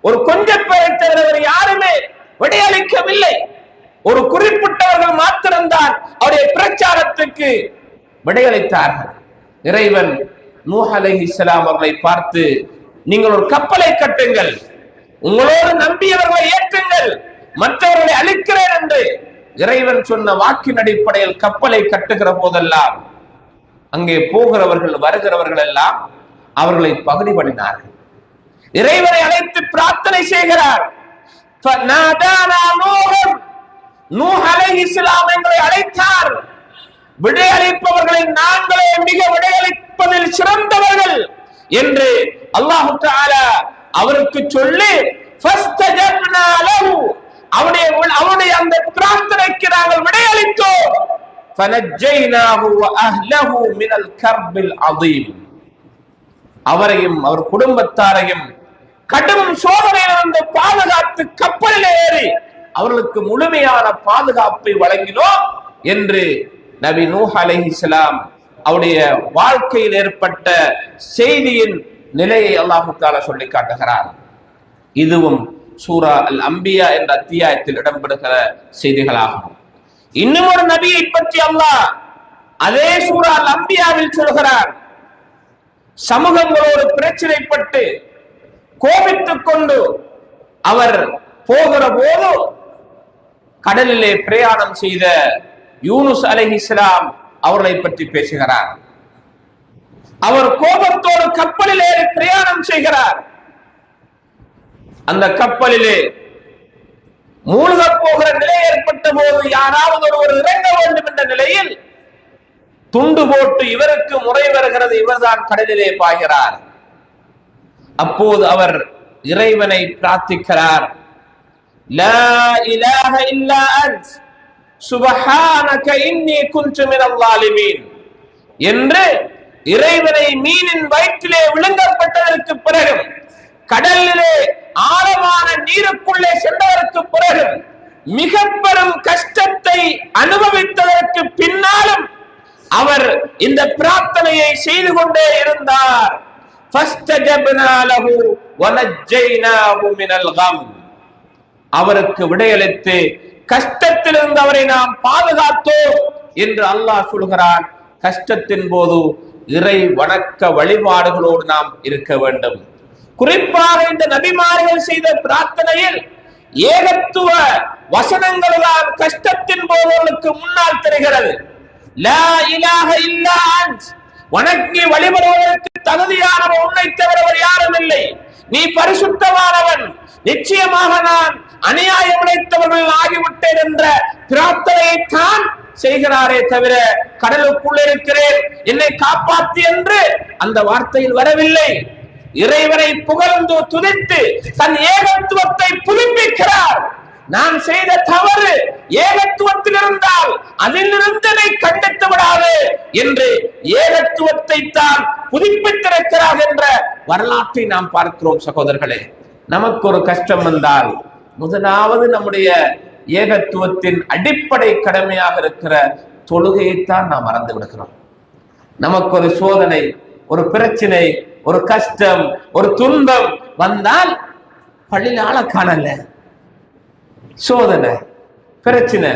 [SPEAKER 1] ஒரு கொஞ்சம் பேரை தவிர யாருமே விடையளிக்கவில்லை. ஒரு குறிப்பிட்டவர்கள் மாத்திரம்தான் அவருடைய பிரச்சாரத்துக்கு விடையளித்தார்கள். இறைவன் நூஹ் அலைஹிஸ்ஸலாம் அவர்களை பார்த்து, நீங்கள் ஒரு கப்பலை கட்டுங்கள், உங்களோடு நம்பியவர்களை ஏற்றுங்கள், மற்றவர்களை அழிக்கிறேன் என்று இறைவன் சொன்ன வாக்கின் அடிப்படையில் கப்பலை கட்டுகிற போதெல்லாம் அங்கே போகிறவர்கள் வருகிறவர்கள் எல்லாம் அவர்களை பகுதி பண்ணினார்கள். இறைவனை அழைத்து பிரார்த்தனை செய்கிறார். நூஹ் அலைஹிஸ்ஸலாம் எங்களை அழைத்தார், விடையளிப்பவர்களில் நாங்களே மிக விடையளிப்பதில் சிறந்தவர்கள் என்று அல்லாஹ் தஆலா அவருக்கு சொல்லி, அவருடைய அந்த பிரார்த்தனைக்கு நாங்கள் விடையளித்தோம். அவரையும் அவர் குடும்பத்தாரையும் கடும் சோதனையிலிருந்து பாதுகாத்து கப்பலில் ஏறி அவர்களுக்கு முழுமையான பாதுகாப்பை வழங்கினோம் என்று நபி நூஹ் அலைஹிஸ்ஸலாம் அவருடைய வாழ்க்கையில் ஏற்பட்ட செய்தியின் நிலையை அல்லாஹ் தஆலா சொல்லி காட்டுகிறார். இதுவும் சூரா அல் அம்பியா என்ற அத்தியாயத்தில் இடம்பெறுகிற செய்திகளாகும். இன்னும் ஒரு நபியை பற்றி அல்லாஹ் அதே சூரா அல் அம்பியாவில் சொல்கிறார். சமூகங்களோடு பிரச்சனைப்பட்டு கோபித்துக் கொண்டு அவர் போகிற போது கடலிலே பிரயாணம் செய்த யூனுஸ் அலைஹிஸ்ஸலாம் அவர்களை பற்றி பேசுகிறார். அவர் கோபத்தோடு கப்பலில் ஏறி பிரயாணம் செய்கிறார். அந்த கப்பலிலே மூழ்க போகிற நிலை ஏற்பட்ட போது யாராவது ஒருவர் இறங்க வேண்டும் என்ற நிலையில் துண்டு போட்டு இவருக்கு முறை வருகிறது, இவர்தான் கடலிலே பாய்கிறார். அப்போது அவர் இறைவனை பிரார்த்திக்கிறார். லா இலாஹ இல்லா அன்த் சுப்ஹானக இன்னி குன்து மினல் ஸாலிமீன் என்று இறைவனை மீனின் வயிற்றிலே விழுங்கப்பட்டதற்கு பிறகு, கடலிலே ஆழமான நீருக்குள்ளே சென்றதற்கு பிறகு, மிக பெரும் கஷ்டத்தை அனுபவித்ததற்கு பின்னாலும் அவர் இந்த பிரார்த்தனையை செய்து கொண்டே இருந்தார். அவருக்கு விடையளித்து கஷ்டத்திலிருந்து அவரை நாம் பாதுகாத்தோம் என்று அல்லாஹ் சொல்கிறான். கஷ்டத்தின் போது இறை வணக்க வழிபாடுகளோடு நாம் இருக்க வேண்டும். குறிப்பாக இந்த நபிமார்கள் செய்த பிரார்த்தனையில் ஏகத்துவ வசனங்கள் தான் கஷ்டத்தின் போதவர்களுக்கு முன்னால் தெரிகிறது. லா இலாஹ இல்லா அன்த், வணங்கி வழிபடுவதற்கு தகுதியானவன் உன்னை தவிர யாரும் இல்லை, நீ பரிசுத்தமானவன், நிச்சயமாக நான் அநியாயம் இழைத்தவர்கள் ஆகிவிட்டேன் என்ற பிரார்த்தனையை தான் செய்கிறாரே தவிர கடலுக்குள் இருக்கிறேன் என்னை காப்பாற்றி என்று அந்த வார்த்தையில் வரவில்லை. இறைவனை புகழ்ந்து துதித்து தன் ஏகத்துவத்தை புதுப்பிக்கிறார். நான் செய்த தவறு ஏகத்துவத்தில் இருந்தால் அதிலிருந்து கண்டித்து விடாது என்று ஏகத்துவத்தை தான் புதுப்பித்திருக்கிறார் என்ற வரலாற்றை நாம் பார்க்கிறோம். சகோதரர்களே, நமக்கு ஒரு கஷ்டம் வந்தால் முதலாவது நம்முடைய ஏகத்துவத்தின் அடிப்படை கடமையாக இருக்கிற தொழுகையைத்தான் நாம் மறந்து விடுகிறோம். நமக்கு ஒரு சோதனை, ஒரு பிரச்சனை, ஒரு கஷ்டம், ஒரு துன்பம் வந்தால் பள்ளியில் ஆள காணல, சோதனை பிரச்சனை,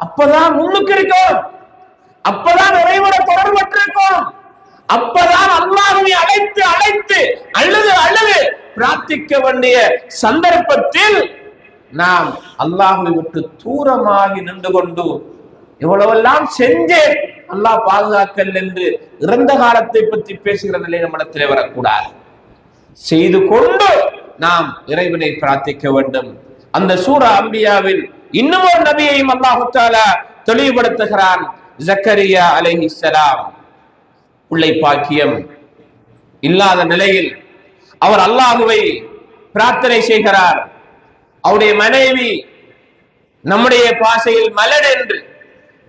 [SPEAKER 1] அப்பதான் முன்னுக்கு இருக்கும், அப்பதான் இறைவனை தொடர்பற்றிருக்கும், அப்பதான் அல்லாஹ்வை அழைத்து அழைத்து அழுது அழுது பிரார்த்திக்க வேண்டிய சந்தர்ப்பத்தில் நாம் அல்லாஹ்வை விட்டு தூரமாகி நின்று கொண்டு எவ்வளவெல்லாம் செஞ்சேன் அல்லாஹ் பாதுகாக்கல் என்று இறந்த காலத்தை பற்றி பேசுகிற நிலை நம்மிடத்திலே வரக்கூடாது. செய்து கொண்டு நாம் இறைவனை பிரார்த்திக்க வேண்டும். அந்த சூரா அம்பியாவில் இன்னும் ஒரு நபியையும் அல்லாஹ் தஆலா தெளிவுபடுத்துகிறான். ஜக்கரியா அலைஹிஸ்ஸலாம் பிள்ளை பாக்கியம் இல்லாத நிலையில் அவர் அல்லாஹ்வை பிரார்த்தனை செய்கிறார். அவருடைய மனைவி நம்முடைய பாஷையில் மலர் என்று,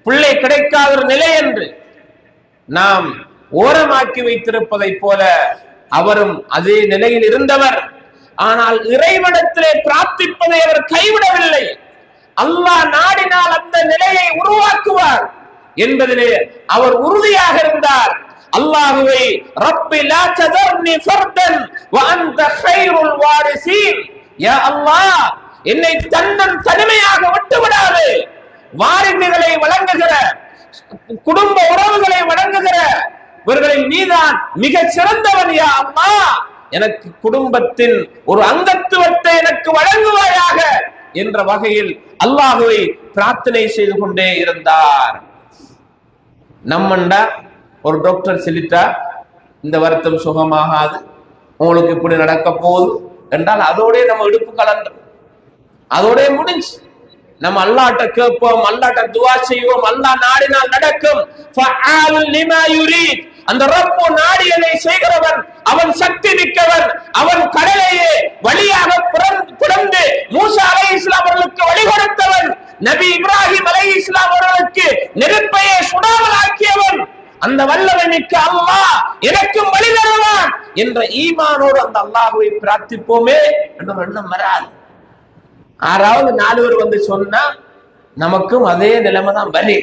[SPEAKER 1] பிள்ளை கிடைக்காத ஒரு நிலை என்று நாம் ஓரமாக்கி வைத்திருப்பதை போல அவரும் அதே நிலையில் இருந்தவர். ஆனால் இறைவனிடத்திலே பிரார்த்திப்பதை அவர் கைவிடவில்லை. அல்லாஹ் நாடினால் அந்த நிலையை உருவாக்குவார் என்பதிலே அவர் உறுதியாக இருந்தார். அல்லாஹ்வை ரப்பி லா ததர்னி ஃபர்தன் வ அன்த கைருல் வாரிசீன், யா அல்லாஹ் என்னை தனிமையாக விட்டு விடாதே, வாரிசுகளை வழங்குகிற, குடும்ப உறவுகளை வழங்குகிற இவர்களில் நீதான் மிக சிறந்தவன் யா அல்லாஹ், எனக்கு குடும்பத்தின் ஒரு அங்கத்துவத்தை எனக்கு வழங்குவாயாக என்ற வகையில் அல்லாஹ்வை பிரார்த்தனை செய்து கொண்டே இருந்தார். நம்மண்டா ஒரு டாக்டர் சொல்லிட்டா இந்த வருத்தம் சுகமாகாது, உங்களுக்கு இப்படி நடக்க போகுது என்றால் அதோட நம்ம இடுப்பு கலண்டோம், அதோட முடிஞ்சு. நம்ம அல்லாஹ்ட்ட கேட்போம், அல்லாஹ்ட்ட துஆ செய்வோம், அல்லாஹ் நாடினால் நடக்கும். ஃபஅலுல் லிமா யுரீத், அந்த ரப்பு நாடியதை செய்கிறவன், அவன் சக்தி மிக்கவன். அவன் கடலையே வழியாக பிறந்து மூசா அலைஹிஸ்ஸலாம் அவர்களுக்கு வழி கொடுத்தவன், நபி இப்ராஹிம் அலைஹிஸ்ஸலாம் அவர்களுக்கு நெருப்பையே சுடாமல் ஆக்கியவன். அந்த வல்லமை மிக்க அல்லாஹ் எனக்கும் வழி தருவான் என்ற ஈமானோடு அந்த அல்லாஹ்வை பிரார்த்திப்போமே என்ற எண்ணம் வராது. ஆறாவது 4 பேர் வந்து சொன்னா நமக்கும் அதே நிலைமை தான் வலி.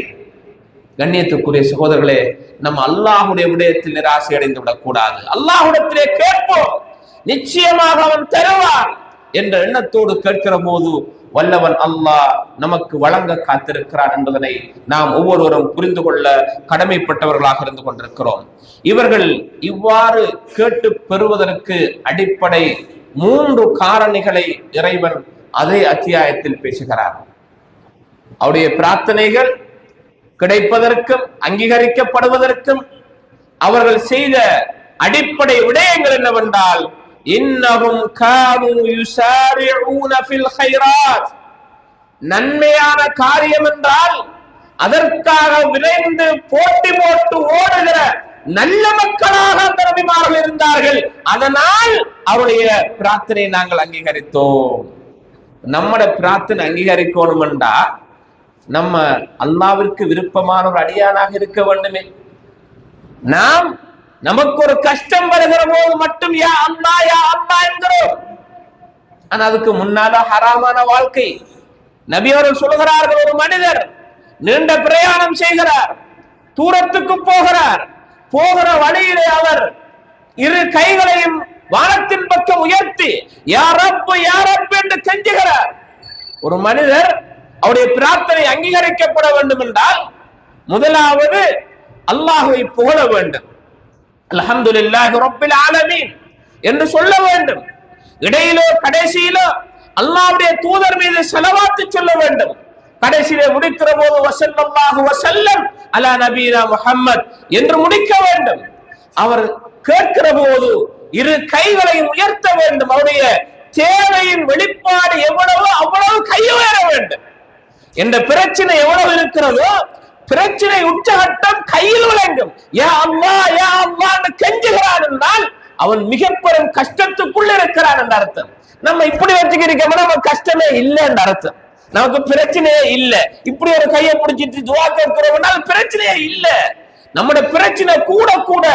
[SPEAKER 1] கண்ணியத்துக்குரிய சகோதரர்களே, நம்ம அல்லாஹ்வுடைய விடயத்தில் நிராசை அடைந்து விடக்கூடாது. அல்லாஹ்விடத்திலே கேட்போம், நிச்சயமாக அவன் தருவான் என்ற எண்ணத்தோடு கேட்கிற போது வல்லவன் அல்லாஹ் நமக்கு வழங்க காத்திருக்கிறான் என்பதனை நாம் ஒவ்வொருவரும் புரிந்து கொள்ள கடமைப்பட்டவர்களாக இருந்து கொண்டிருக்கிறோம். இவர்கள் இவ்வாறு கேட்டு பெறுவதற்கு அடிப்படை 3 காரணிகளை இறைவன் அதே அத்தியாயத்தில் பேசுகிறார். அவருடைய பிரார்த்தனைகள் கிடைப்பதற்கும் அங்கீகரிக்கப்படுவதற்கும் அவர்கள் செய்த அடிப்படை விடயங்கள் என்னவென்றால், இன்னஹும் கானூ யுஸாரிஊன ஃபில் கைராத், நன்மையான காரியம் என்றால் அதற்காக விரைந்து போட்டி போட்டு ஓடுகிற நல்ல மக்களாக அந்த நபிமார்கள் இருந்தார்கள். அதனால் அவருடைய பிரார்த்தனை நாங்கள் அங்கீகரித்தோம். நம்மட பிரார்த்தனை அங்கீகரிக்கணும் என்றா நம்ம அல்லாவிற்கு விருப்பமான ஒரு அடியானாக இருக்க வேண்டுமே. நாம் நமக்கு ஒரு கஷ்டம் வருகிற போது மட்டும் யா அல்லாஹ் யா அல்லாஹ் என்கிறோம். ஆனா அதுக்கு முன்னால ஹராமான வாழ்க்கை. நபி அவர்கள் சொல்கிறார்கள், ஒரு மனிதர் நீண்ட பிரயாணம் செய்கிறார், தூரத்துக்கு போகிறார், போகிற வழியிலே அவர் 2 கைகளையும் வானத்தின் பக்கம் உயர்த்தி யா ரப் என்று கெஞ்சுகிறார். ஒரு மனிதர் அவருடைய பிரார்த்தனை அங்கீகரிக்கப்பட வேண்டும் என்றால் முதலாவது அல்லாஹ்வை புகழ வேண்டும், அல்ஹம்துலில்லாஹி ரப்பில் ஆலமீன் என்று சொல்ல வேண்டும். இடையிலோ கடைசியிலோ அல்லாஹ்வுடைய தூதர் மீது ஸலவாத் சொல்ல வேண்டும். கடைசியிலே முடிக்கிற போது வஸல்லல்லாஹு வஸல்லம் அலா நபியினா முஹம்மத் என்று முடிக்க வேண்டும். அவர் கேட்கிற போது 2 கைகளையும் உயர்த்த வேண்டும். அவருடைய தேவையின் வெளிப்பாடு எவ்வளவோ அவ்வளவு கை உயர வேண்டும். என்ற பிரச்சனை எவ்வளவு இருக்கிறதோ பிரச்சனை உச்சகட்டம் கையில் விளங்கும். யா அல்லாஹ் யா அல்லாஹ் என்று கெஞ்சுகிறான் என்றால் அவன் மிக பெரும் கஷ்டத்துக்குள்ள இருக்கிறான் என்ற அர்த்தம். நம்ம இப்படி வச்சுக்கிறோம், நம்ம கஷ்டமே இல்லை என்ற அர்த்தம். நமக்கு பிரச்சனையே இல்லை. இப்படி ஒரு கையை பிடிச்சிட்டு துவா கேட்கிறோம் பிரச்சனையே இல்லை. நம்முடைய பிரச்சனை கூட கூட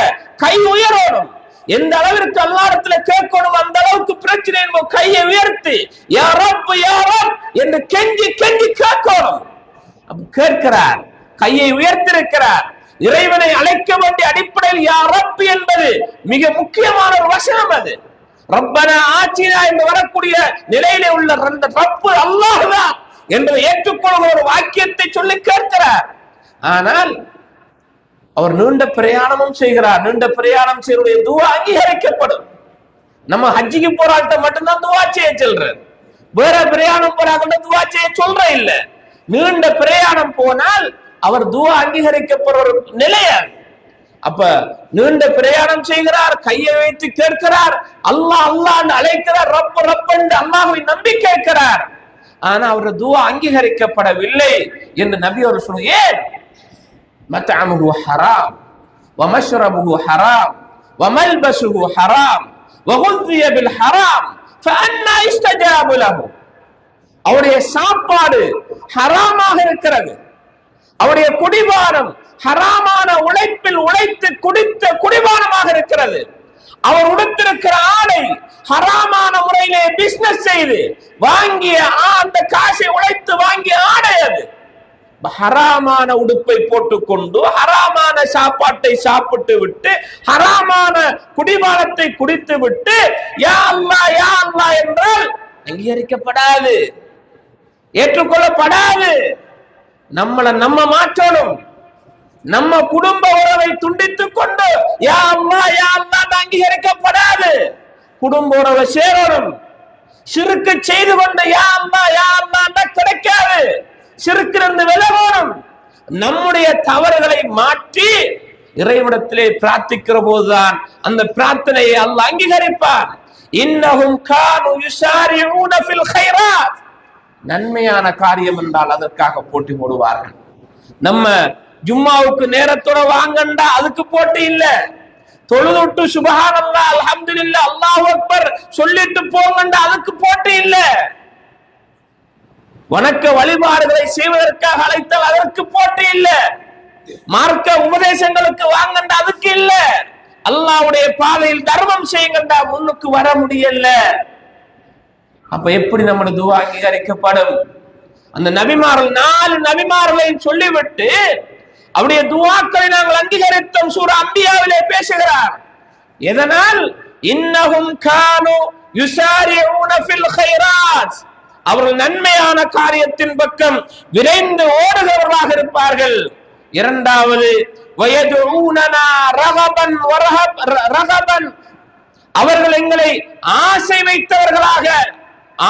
[SPEAKER 1] கை உயரணும். எந்த அளவிற்கு அல்லாஹ்விடத்துல கேட்கணும் அந்த அளவுக்கு பிரச்சனை கையை உயர்த்தி யா ரப் என்று கெஞ்சி கெஞ்சி கேட்கணும். கேட்கிறார், கையை உயர்த்திருக்கிறார். இறைவனை அழைக்க வேண்டிய அடிப்படையில் யா ரப் என்பது மிக முக்கியமான ஒரு வசனம். அது ரப்பனா ஆத்தினா என்று வரக்கூடிய நிலையிலே உள்ள அந்த ரப்பு அல்லாஹ்தான் என்று ஏற்றுக்கொள்கிற ஒரு வாக்கியத்தை சொல்லி கேட்கிறார். ஆனால் அவர் நீண்ட பிரயாணமும் செய்கிறார். நீண்ட பிரயாணம் செய்யக்கூடிய துஆ அங்கீகரிக்கப்படும். நம்ம ஹஜ்ஜிக்கு போராட்ட மட்டும்தான் துஆ செய்ய சொல்றார், வேற பிரயாணம் போறாங்க துஆ செய்ய சொல்ற இல்ல. நீண்ட பிரயாணம் போனால் அவர் துஆ அங்கீகரிக்கப்படுற ஒரு நிலையார். அப்ப நீண்ட பிரயாணம் செய்கிறார், கையை வைத்து கேட்கிறார், அல்லாஹ் அல்லாஹ் என்று அழைக்கிறார், ரப் ரப் என்று அல்லாஹ்வை நம்பி கேட்கிறார். ஆனா அவருடைய துஆ அங்கீகரிக்கப்படவில்லை என்று நபி அவர் சொன்னார். ஏன்? மத்அமுஹு ஹராம் வமஷ்ரபுஹு ஹராம் வமல்பசுஹு ஹராம் வகுல்திய பில் ஹராம் ஃபஅன்னா இஸ்தஜாபு லஹு. அவருடைய சாப்பாடு ஹராமாக இருக்கிறது, அவருடைய குடிபானம் ஹராமான உழைப்பில் உழைத்து குடித்த குடிபானமாக இருக்கிறது. அவர் உடுத்திருக்கிற ஆடை ஹராமான முறையிலே பிசினஸ் செய்து வாங்கிய அந்த காசை உழைத்து வாங்கிய ஆடை அது. ஹராமான உடுப்பை போட்டுக்கொண்டு ஹராமான சாப்பாட்டை சாப்பிட்டு விட்டு ஹராமான குடிபானத்தை குடித்து விட்டு யா அல்லாஹ் யா அல்லாஹ் என்றால் அங்கீகரிக்கப்படாது, ஏற்றுக்கொள்ளப்படாது. நம்ம மாற்றணும். நம்ம குடும்ப உறவை துண்டித்துக் கொண்டு யா அல்லாஹ் யா அல்லாஹ் அங்கீகரிக்கப்படாது. குடும்ப உறவை சேரணும். ஷிர்க் செய்து கொண்டு யா அல்லாஹ் யா அல்லாஹ் கிடைக்காது. ஷிர்க்கிலிருந்து விலகணும். நம்முடைய தவறுகளை மாற்றி இறைவனிடத்திலே பிரார்த்திக்கிற போதுதான் அந்த பிரார்த்தனையை அல்லாஹ் அங்கீகரிப்பார். இன்னஹும் கானு யுஸாரிஊன ஃபில் கைராத். நன்மையான காரியம் என்றால் அதற்காக போட்டி போடுவார்கள். நம்ம ஜும்மாவுக்கு நேரத்தோட வாங்கண்டா அதுக்கு போட்டி இல்ல. தொழுதுட்டு சுப்ஹானல்லாஹ் அல்ஹம்துலில்லாஹ் அல்லாஹு அக்பர் சொல்லிட்டு போங்கண்டா அதுக்கு போட்டி இல்ல. வணக்க வழிபாடுகளை செய்வதற்காக அழைத்தால் அதற்கு போட்டி இல்ல. மார்க்க உபதேசங்களுக்கு வாங்கண்டா அதுக்கு இல்ல. அல்லாஹ்வுடைய பாதையில் தர்மம் செய்யுங்கண்டா முன்னுக்கு வர முடியல. அப்ப எப்படி நம்முடைய துஆ அங்கீகரிக்கப்படும்? அந்த நபிமார்கள் 4 நபிமார்களை சொல்லிவிட்டு அவருடைய துஆக்களை நாங்கள் அங்கீகரித்தோம். சூரா அம்பியாவிலே பேசுகிறார். எதனால்? இன்னஹும் கானு யுஸாரிஊன ஃபில் கைராத். அவர்கள் நன்மையான காரியத்தின் பக்கம் விரைந்து ஓடுகிறவர்களாக இருப்பார்கள். இரண்டாவது வயதுஊனனா ரகபன் ரகபன். அவர்கள் எங்களை ஆசை வைத்தவர்களாக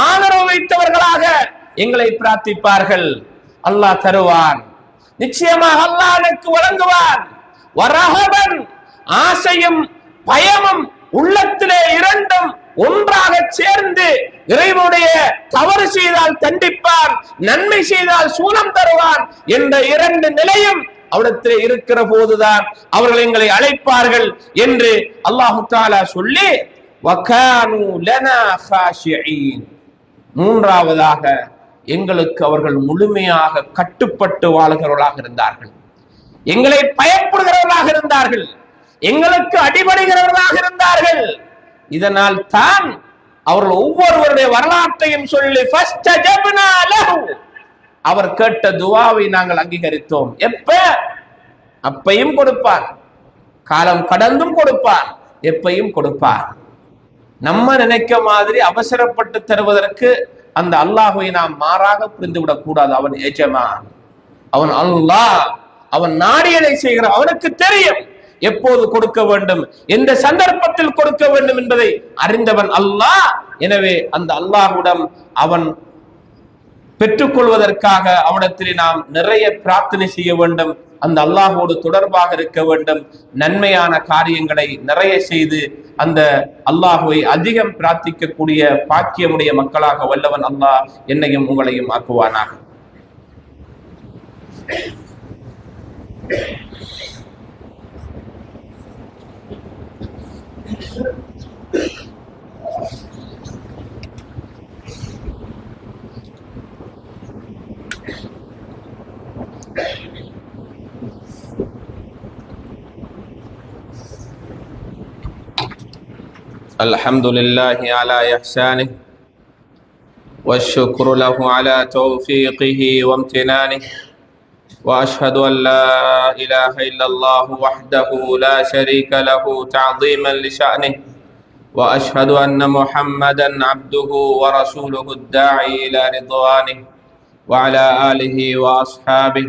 [SPEAKER 1] ஆதரவு வைத்தவர்களாக எங்களை பிரார்த்திப்பார்கள். அல்லாஹ் தருவான், நிச்சயமாக அல்லாஹ் எனக்கு வழங்குவான். வரஹபன், ஆசையும் பயமும் உள்ளத்திலே இரண்டும் ஒன்றாக சேர்ந்து இறைவனுடைய தவறு செய்தால் தண்டிப்பான், நன்மை செய்தால் சூலம் தருவான் என்ற 2 நிலையும் அவரிடத்திலே இருக்கிற போதுதான் அவர்கள் எங்களை அழைப்பார்கள் என்று அல்லாஹு தஆலா சொல்லி வகானு லனா காஷிஈன். மூன்றாவதாக எங்களுக்கு அவர்கள் முழுமையாக கட்டுப்பட்டு வாழ்கிறவர்களாக இருந்தார்கள். எங்களை பயப்படுகிறவர்களாக இருந்தார்கள். எங்களுக்கு அடிபடுகிறவர்களாக இருந்தார்கள். இதனால் தான் அவர்கள் ஒவ்வொருவருடைய வரலாற்றையும் சொல்லி ஃபஸ்தஜப்னா லஹு, அவர் கேட்ட துஆவை நாங்கள் அங்கீகரித்தோம். எப்ப? அப்பையும் கொடுப்பார், காலம் கடந்தும் கொடுப்பார், எப்பையும் கொடுப்பார். நம்ம நினைக்க மாதிரி அவசரப்பட்டு தருவதற்கு அந்த அல்லாஹ்வை நாம் மாறாக புரிந்துவிடக் கூடாது. அவன் எஜமான், அவன் அல்லாஹ், அவன் நாடியதை செய்கிற அவனுக்கு தெரியும் எப்போது கொடுக்க வேண்டும், எந்த சந்தர்ப்பத்தில் கொடுக்க வேண்டும் என்பதை அறிந்தவன் அல்லாஹ். எனவே அந்த அல்லாஹ்விடம் அவன் பெற்றுக்கொள்வதற்காக அவனிடத்தில் நாம் நிறைய பிரார்த்தனை செய்ய வேண்டும். அந்த அல்லாஹ்வோடு தொடர்பாக இருக்க வேண்டும். நன்மையான காரியங்களை நிறைய செய்து அந்த அல்லாஹ்வை அதிகம் பிரார்த்திக்கக்கூடிய பாக்கியமுடைய மக்களாக வல்லவன் அல்லாஹ் என்னையும் உங்களையும் ஆக்குவானாக. الحمد لله على إحسانه والشكر له على توفيقه وامتنانه وأشهد أن لا إله إلا الله وحده لا شريك له تعظيما لشأنه وأشهد أن محمدا عبده ورسوله الداعي إلى رضوانه وعلى آله وأصحابه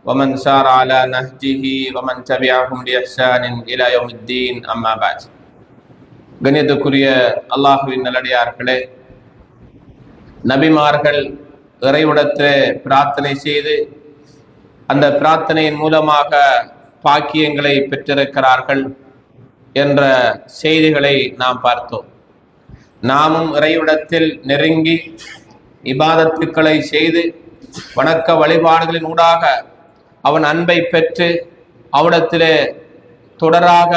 [SPEAKER 1] ومن سار على نهجه ومن تبعهم بإحسان إلى يوم الدين. أما بعد. கண்ணியத்துக்குரிய அல்லாஹுவின் நல்லடியார்களே, நபிமார்கள் இறைவிடத்தை பிரார்த்தனை செய்து அந்த பிரார்த்தனையின் மூலமாக பாக்கியங்களை பெற்றிருக்கிறார்கள் என்ற செய்திகளை நாம் பார்த்தோம். நாமும் இறைவிடத்தில் நெருங்கி இபாதத்துக்களை செய்து வணக்க வழிபாடுகளின் ஊடாக அவன் அன்பை பெற்று அவனிடத்திலே தொடராக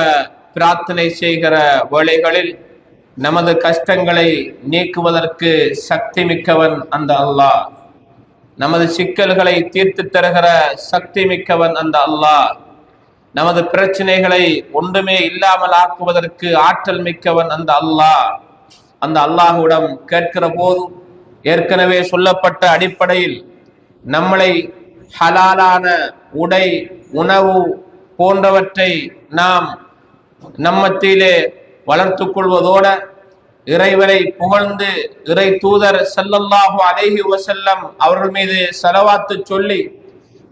[SPEAKER 1] பிரார்த்தனை செய்கிற வேளைகளில் நமது கஷ்டங்களை நீக்குவதற்கு சக்தி மிக்கவன் அந்த அல்லாஹ். நமது சிக்கல்களை தீர்த்து தருகிற சக்தி மிக்கவன் அந்த அல்லாஹ். நமது பிரச்சனைகளை ஒன்றுமே இல்லாமல் ஆக்குவதற்கு ஆற்றல் மிக்கவன் அந்த அல்லாஹ். அந்த அல்லாஹ்விடம் கேட்கிற போது ஏற்கனவே சொல்லப்பட்ட அடிப்படையில் நம்மளை ஹலாலான உடை, உணவு போன்றவற்றை நாம் நம்மத்திலே வளர்த்து கொள்வதோட இறைவனை புகழ்ந்து இறை தூதர் ஸல்லல்லாஹு அலைஹி வஸல்லம் அவர்கள் மீது ஸலவாத்து சொல்லி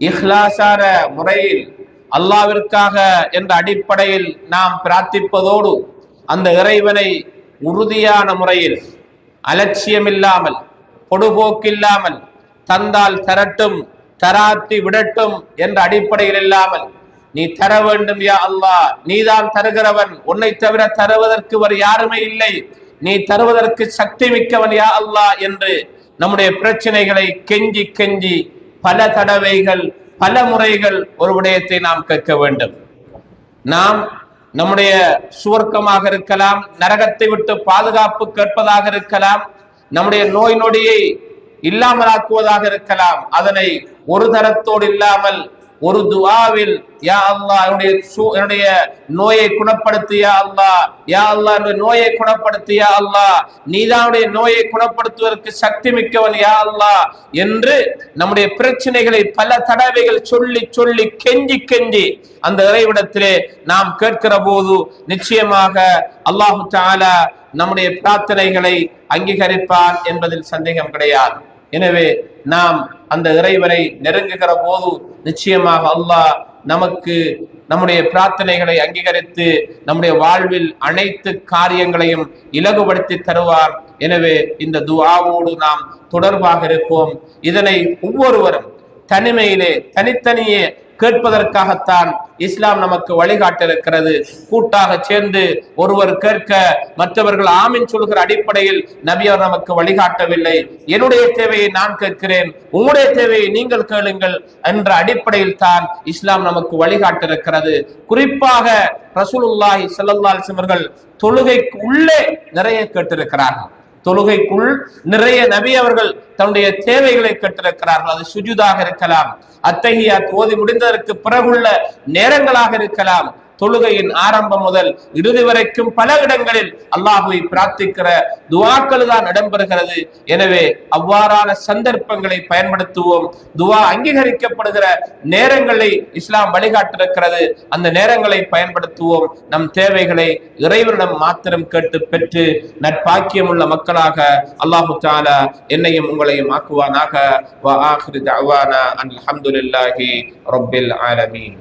[SPEAKER 1] இஹ்லாஸான முறையில் அல்லாஹ்விற்காக என்ற அடிப்படையில் நாம் பிரார்த்திப்பதோடு அந்த இறைவனை உறுதியான முறையில் அலட்சியமில்லாமல் பொடுபோக்கில்லாமல் தந்தால் தரட்டும் தராத்தி விடட்டும் என்ற அடிப்படையில் இல்லாமல் நீ தர வேண்டும் யா அல்லாஹ், நீதான் தருகிறவன், உன்னை தவிர தருவதற்கு வேறு யாருமே இல்லை, நீ தருவதற்கு சக்தி மிக்கவன் யா அல்லாஹ் என்று நம்முடைய பிரச்சனைகளை கெஞ்சி கெஞ்சி பல தடவைகள் பல முறைகள் ஒரு விடயத்தை நாம் கேட்க வேண்டும். நாம் நம்முடைய சுவர்க்கமாக இருக்கலாம், நரகத்தை விட்டு பாதுகாப்பு கேட்பதாக இருக்கலாம், நம்முடைய நோய் நொடியை இல்லாமலாக்குவதாக இருக்கலாம். அதனை ஒரு தரத்தோடு இல்லாமல் ஒரு துஆவில் யா அல்லாஹ் என்னுடைய நோயை குணப்படுத்து யா அல்லாஹ், யா அல்லாஹ் என்னுடைய நோயை குணப்படுத்து யா அல்லாஹ், நீதானுடைய நோயை குணப்படுத்துவதற்கு சக்தி மிக்கவன் யா அல்லாஹ் என்று நம்முடைய பிரச்சனைகளை பல தடவைகள் சொல்லி சொல்லி கெஞ்சி கெஞ்சி அந்த இறைவிடத்திலே நாம் கேட்கிற போது நிச்சயமாக அல்லாஹு தஆலா நம்முடைய பிரார்த்தனைகளை அங்கீகரிப்பான் என்பதில் சந்தேகம் கிடையாது. எனவே நாம் அந்த இறைவனை நெருங்குகிற போது நிச்சயமாக அல்லாஹ் நமக்கு நம்முடைய பிரார்த்தனைகளை அங்கீகரித்து நம்முடைய வாழ்வில் அனைத்து காரியங்களையும் இலகுபடுத்தி தருவார். எனவே இந்த துஆவோடு நாம் தொடர்பாக இருப்போம். இதனை ஒவ்வொருவரும் தனிமையிலே தனித்தனியே கேட்பதற்காகத்தான் இஸ்லாம் நமக்கு வழிகாட்டிருக்கிறது. கூட்டாக சேர்ந்து ஒருவர் கேட்க மற்றவர்கள் ஆமீன் சொல்கிற அடிப்படையில் நபி அவர் நமக்கு வழிகாட்டவில்லை. என்னுடைய தேவையை நான் கேட்கிறேன், உங்களுடைய தேவையை நீங்கள் கேளுங்கள் என்ற அடிப்படையில் தான் இஸ்லாம் நமக்கு வழிகாட்டிருக்கிறது. குறிப்பாக ரசூலுல்லாஹி ஸல்லல்லாஹு அலைஹி வஸல்லம் அவர்கள் தொழுகைக்கு உள்ளே நிறைய கேட்டிருக்கிறார்கள். தொழுகைக்குள் நிறைய நபி அவர்கள் தன்னுடைய தேவைகளை கேட்டிருக்கிறார்கள். அது சுஜூதாக இருக்கலாம், அத்தஹியாத் ஓதி முடிந்ததற்கு பிறகுள்ள நேரங்களாக இருக்கலாம். தொழுகையின் ஆரம்பம் முதல் இறுதி வரைக்கும் பல இடங்களில் அல்லாஹ்வை பிரார்த்திக்கிற துஆக்கள் தான் இடம்பெறுகிறது. எனவே அவ்வாறான சந்தர்ப்பங்களை பயன்படுத்துவோம். துஆ அங்கீகரிக்கப்படுகிற நேரங்களை இஸ்லாம் வழிகாட்டிருக்கிறது. அந்த நேரங்களை பயன்படுத்துவோம். நம் தேவைகளை இறைவனிடம் மாத்திரம் கேட்டு பெற்று நற்பாக்கியம் உள்ள மக்களாக அல்லாஹு தஆலா என்னையும் உங்களையும் ஆக்குவானாக. வ ஆகிரு தஅவானா அல்ஹம்துலில்லாஹி ரப்பில் ஆலமீன்.